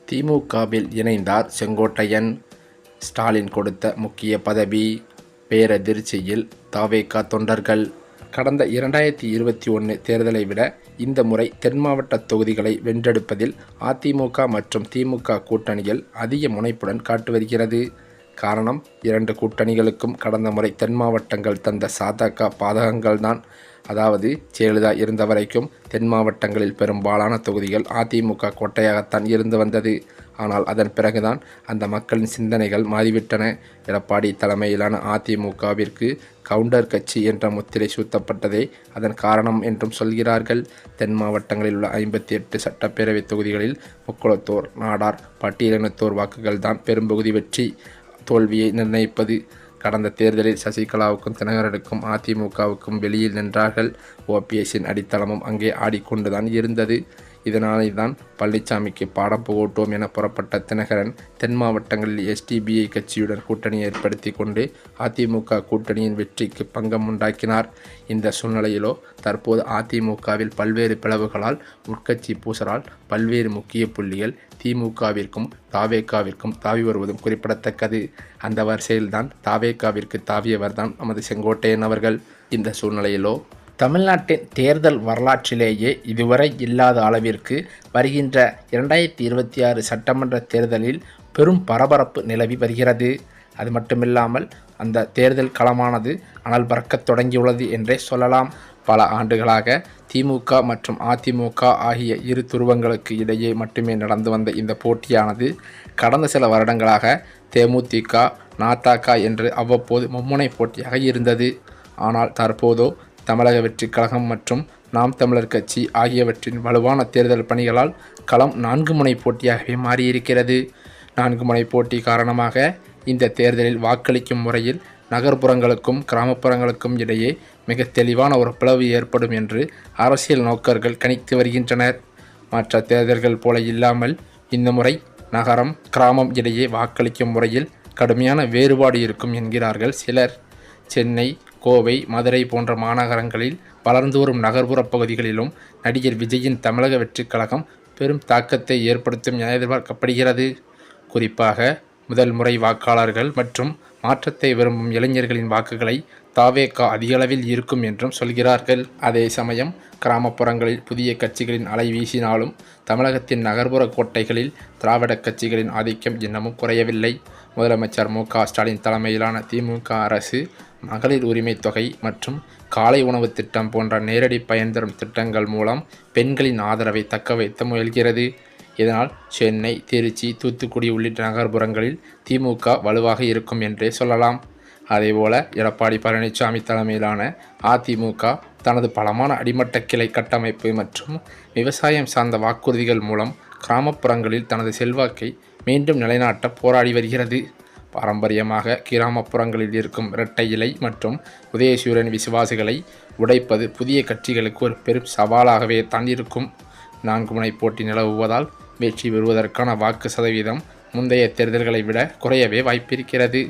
திமுகவில் இணைந்தார் செங்கோட்டையன். ஸ்டாலின் கொடுத்த முக்கிய பதவி. பேரதிர்ச்சியில் தவேகா தொண்டர்கள். கடந்த 2021 தேர்தலை விட இந்த முறை தென் மாவட்ட தொகுதிகளை வென்றெடுப்பதில் அதிமுக மற்றும் திமுக கூட்டணிகள் அதிக முனைப்புடன் காட்டு வருகிறது. காரணம், இரண்டு கூட்டணிகளுக்கும் கடந்த முறை தென் மாவட்டங்கள் தந்த சாதக பாதகங்கள்தான். அதாவது, ஜெயலலிதா இருந்த வரைக்கும் தென் மாவட்டங்களில் பெரும்பாலான தொகுதிகள் அதிமுக கோட்டையாகத்தான் இருந்து வந்தது. ஆனால் அதன் பிறகுதான் அந்த மக்களின் சிந்தனைகள் மாறிவிட்டன. எடப்பாடி தலைமையிலான அதிமுகவிற்கு கவுண்டர் கட்சி என்ற முத்திரை சூட்டப்பட்டதே அதன் காரணம் என்றும் சொல்கிறார்கள். தென் மாவட்டங்களில் உள்ள 58 சட்டப்பேரவை தொகுதிகளில் முக்குளத்தோர், நாடார், பட்டியலினத்தோர் வாக்குகள் தான் பெரும்பகுதி வெற்றி தோல்வியை நிர்ணயிப்பது. கடந்த தேர்தலில் சசிகலாவுக்கும் தினகரனுக்கும் அதிமுகவுக்கும் வெளியில் நின்றார்கள். ஓபிஎஸ்ஸின் அடித்தளமும் அங்கே ஆடிக்கொண்டுதான் இருந்தது. இதனாலே தான் பழனிசாமிக்கு பாடம் புகட்டுவோம் என புறப்பட்ட தினகரன் தென் மாவட்டங்களில் எஸ்டிபிஐ கட்சியுடன் கூட்டணி ஏற்படுத்தி கொண்டு அதிமுக கூட்டணியின் வெற்றிக்கு பங்கம் உண்டாக்கினார். இந்த சூழ்நிலையிலோ தற்போது அதிமுகவில் பல்வேறு பிளவுகளால் உட்கட்சி பூசலால் பல்வேறு முக்கிய புள்ளிகள் திமுகவிற்கும் தவேகாவிற்கும் தாவி வருவதும் குறிப்பிடத்தக்கது. அந்த வரிசையில்தான் தவேகாவிற்கு தாவியவர்தான் நமது செங்கோட்டையன் அவர்கள். இந்த சூழ்நிலையிலோ தமிழ்நாட்டின் தேர்தல் வரலாற்றிலேயே இதுவரை இல்லாத அளவிற்கு வருகின்ற 2026 சட்டமன்ற தேர்தலில் பெரும் பரபரப்பு நிலவி வருகிறது. அது மட்டுமில்லாமல் அந்த தேர்தல் களமானது அனல் பறக்கத் தொடங்கியுள்ளது என்றே சொல்லலாம். பல ஆண்டுகளாக திமுக மற்றும் அதிமுக ஆகிய இரு துருவங்களுக்கு இடையே மட்டுமே நடந்து வந்த இந்த போட்டியானது கடந்த சில வருடங்களாக தேமுதிக, நாதக என்று அவ்வப்போது மும்முனை போட்டியாக இருந்தது. ஆனால் தற்போதோ தமிழக வெற்றி கழகம் மற்றும் நாம் தமிழர் கட்சி ஆகியவற்றின் வலுவான தேர்தல் பணிகளால் களம் 4 முனை போட்டியாகவே மாறியிருக்கிறது. 4 முனை போட்டி காரணமாக இந்த தேர்தலில் வாக்களிக்கும் முறையில் நகர்ப்புறங்களுக்கும் கிராமப்புறங்களுக்கும் இடையே மிக தெளிவான ஒரு பிளவு ஏற்படும் என்று அரசியல் நோக்கர்கள் கணித்து வருகின்றனர். மற்ற தேர்தல்கள் போல இல்லாமல் இந்த முறை நகரம் கிராமம் இடையே வாக்களிக்கும் முறையில் கடுமையான வேறுபாடு இருக்கும் என்கிறார்கள் சிலர். சென்னை, கோவை, மதுரை போன்ற மாநகரங்களில் வளர்ந்து வரும் நகர்ப்புற பகுதிகளிலும் நடிகர் விஜயின் தமிழக வெற்றிக் கழகம் பெரும் தாக்கத்தை ஏற்படுத்தும் என எதிர்பார்க்கப்படுகிறது. குறிப்பாக முதல் முறை வாக்காளர்கள் மற்றும் மாற்றத்தை விரும்பும் இளைஞர்களின் வாக்குகளை தவேகா அதிகளவில் இருக்கும் என்றும் சொல்கிறார்கள். அதே சமயம் கிராமப்புறங்களில் புதிய கட்சிகளின் அலை வீசினாலும் தமிழகத்தின் நகர்ப்புற கோட்டைகளில் திராவிட கட்சிகளின் ஆதிக்கம் இன்னமும் குறையவில்லை. முதலமைச்சர் மு.க.ஸ்டாலின் தலைமையிலான திமுக அரசு மகளிர் உரிமை தொகை மற்றும் காலை உணவு திட்டம் போன்ற நேரடி பயன் தரும் திட்டங்கள் மூலம் பெண்களின் ஆதரவை தக்க வைத்து முயல்கிறது. இதனால் சென்னை, திருச்சி, தூத்துக்குடி உள்ளிட்ட நகர்ப்புறங்களில் திமுக வலுவாக இருக்கும் என்றே சொல்லலாம். அதேபோல எடப்பாடி பழனிசாமி தலைமையிலான அதிமுக தனது பலமான அடிமட்ட கிளை கட்டமைப்பு மற்றும் விவசாயம் சார்ந்த வாக்குறுதிகள் மூலம் கிராமப்புறங்களில் தனது செல்வாக்கை மீண்டும் நிலைநாட்ட போராடி வருகிறது. பாரம்பரியமாக கிராமப்புறங்களில் இருக்கும் இரட்டை இலை மற்றும் உதயசூரியன் விசுவாசிகளை உடைப்பது புதிய கட்சிகளுக்கு ஒரு பெரும் சவாலாகவே தான் இருக்கும். 4 முனை போட்டி நிலவுவதால் வெற்றி பெறுவதற்கான வாக்கு சதவீதம் முந்தைய தேர்தல்களை விட குறையவே வாய்ப்பிருக்கிறது.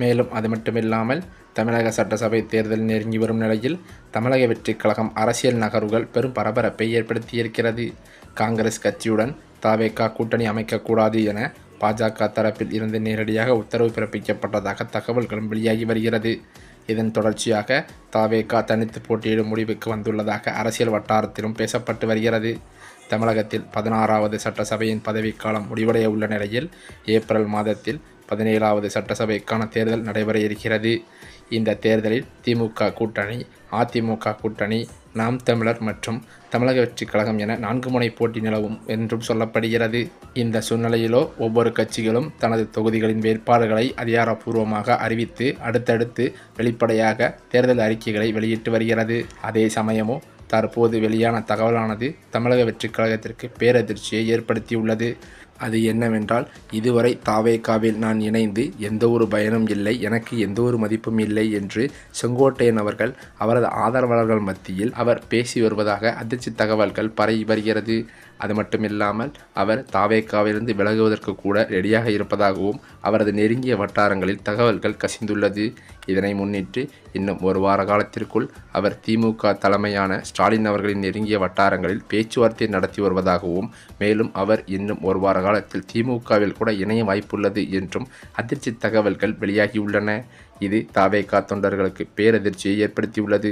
மேலும் அது மட்டுமில்லாமல் தமிழக சட்டசபை தேர்தல் நெருங்கி வரும் நிலையில் தமிழக வெற்றிக் கழகம் அரசியல் நகர்வுகள் பெரும் பரபரப்பை ஏற்படுத்தியிருக்கிறது. காங்கிரஸ் கட்சியுடன் தவேகா கூட்டணி அமைக்கக்கூடாது என பாஜக தரப்பில் இருந்து நேரடியாக உத்தரவு பிறப்பிக்கப்பட்டதாக தகவல்களும் வெளியாகி வருகிறது. இதன் தொடர்ச்சியாக தவேகா தனித்து போட்டியிடும் முடிவுக்கு வந்துள்ளதாக அரசியல் வட்டாரத்திலும் பேசப்பட்டு வருகிறது. தமிழகத்தில் 16வது சட்டசபையின் பதவிக்காலம் முடிவடைய உள்ள நிலையில் ஏப்ரல் மாதத்தில் 17வது சட்டசபைக்கான தேர்தல் நடைபெற இருக்கிறது. இந்த தேர்தலில் திமுக கூட்டணி, அதிமுக கூட்டணி, நாம் தமிழர் மற்றும் தமிழக வெற்றிக் கழகம் என 4 முனை போட்டி நிலவும் என்றும் சொல்லப்படுகிறது. இந்த சூழ்நிலையிலோ ஒவ்வொரு கட்சிகளும் தனது தொகுதிகளின் வேட்பாளர்களை அதிகாரப்பூர்வமாக அறிவித்து அடுத்தடுத்து வெளிப்படையாக தேர்தல் அறிக்கைகளை வெளியிட்டு வருகிறது. அதே சமயமோ தற்போது வெளியான தகவலானது தமிழக வெற்றிக் கழகத்திற்கு பேரதிர்ச்சியை ஏற்படுத்தியுள்ளது. அது என்னவென்றால், இதுவரை தவேகாவில் நான் இணைந்து எந்த ஒரு பயனும் இல்லை, எனக்கு எந்த ஒரு மதிப்பும் இல்லை என்று செங்கோட்டையன் அவர்கள் அவரது ஆதரவாளர்கள் மத்தியில் அவர் பேசி வருவதாக அதிர்ச்சி தகவல்கள் பரவி வருகிறது. அது மட்டுமில்லாமல் அவர் தவேகாவிலிருந்து விலகுவதற்கு கூட ரெடியாக இருப்பதாகவும் அவரது நெருங்கிய வட்டாரங்களில் தகவல்கள் கசிந்துள்ளது. இதனை முன்னிட்டு இன்னும் ஒரு வார காலத்திற்குள் அவர் திமுக தலைமையான ஸ்டாலின் அவர்களின் நெருங்கிய வட்டாரங்களில் பேச்சுவார்த்தை நடத்தி வருவதாகவும், மேலும் அவர் இன்னும் ஒரு வார காலத்தில் திமுகவில் கூட இணைய வாய்ப்புள்ளது என்றும் அதிர்ச்சி தகவல்கள் வெளியாகியுள்ளன. இது தவேகா தொண்டர்களுக்கு பேரதிர்ச்சியை ஏற்படுத்தியுள்ளது.